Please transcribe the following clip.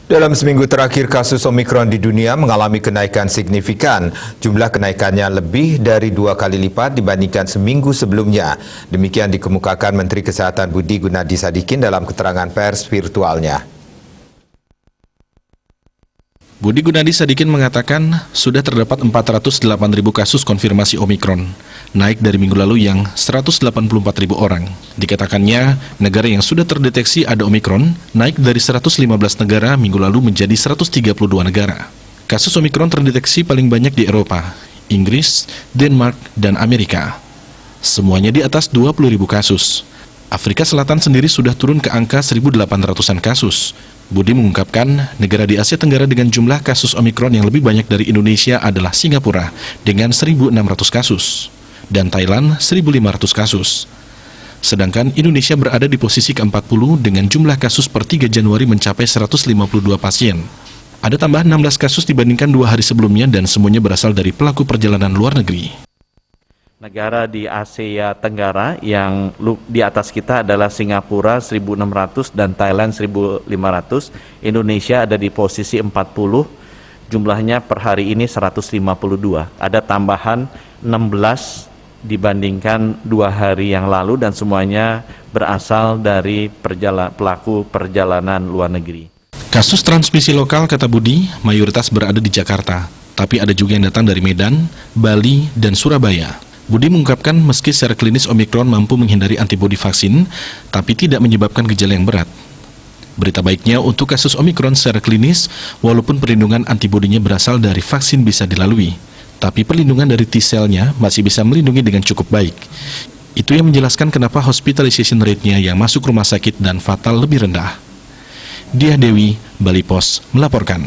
Dalam seminggu terakhir, kasus Omikron di dunia mengalami kenaikan signifikan. Jumlah kenaikannya lebih dari 2 kali lipat dibandingkan seminggu sebelumnya. Demikian dikemukakan Menteri Kesehatan Budi Gunadi Sadikin dalam keterangan pers virtualnya. Budi Gunadi Sadikin mengatakan sudah terdapat 408.000 kasus konfirmasi Omikron, naik dari minggu lalu yang 184.000 orang. Dikatakannya, negara yang sudah terdeteksi ada Omikron naik dari 115 negara minggu lalu menjadi 132 negara. Kasus Omikron terdeteksi paling banyak di Eropa, Inggris, Denmark, dan Amerika. Semuanya di atas 20.000 kasus. Afrika Selatan sendiri sudah turun ke angka 1.800-an kasus. Budi mengungkapkan, negara di Asia Tenggara dengan jumlah kasus Omikron yang lebih banyak dari Indonesia adalah Singapura dengan 1.600 kasus dan Thailand 1.500 kasus. Sedangkan Indonesia berada di posisi ke-40 dengan jumlah kasus per 3 Januari mencapai 152 pasien. Ada tambah 16 kasus dibandingkan 2 hari sebelumnya dan semuanya berasal dari pelaku perjalanan luar negeri. Negara di Asia Tenggara yang di atas kita adalah Singapura 1.600 dan Thailand 1.500. Indonesia ada di posisi 40, jumlahnya per hari ini 152. Ada tambahan 16 dibandingkan 2 hari yang lalu dan semuanya berasal dari pelaku perjalanan luar negeri. Kasus transmisi lokal, kata Budi, mayoritas berada di Jakarta, tapi ada juga yang datang dari Medan, Bali, dan Surabaya. Budi mengungkapkan meski secara klinis Omikron mampu menghindari antibodi vaksin, tapi tidak menyebabkan gejala yang berat. Berita baiknya untuk kasus Omikron secara klinis, walaupun perlindungan antibodinya berasal dari vaksin bisa dilalui, tapi perlindungan dari T-cell-nya masih bisa melindungi dengan cukup baik. Itu yang menjelaskan kenapa hospitalization rate-nya yang masuk rumah sakit dan fatal lebih rendah. Diah Dewi, Bali Pos, melaporkan.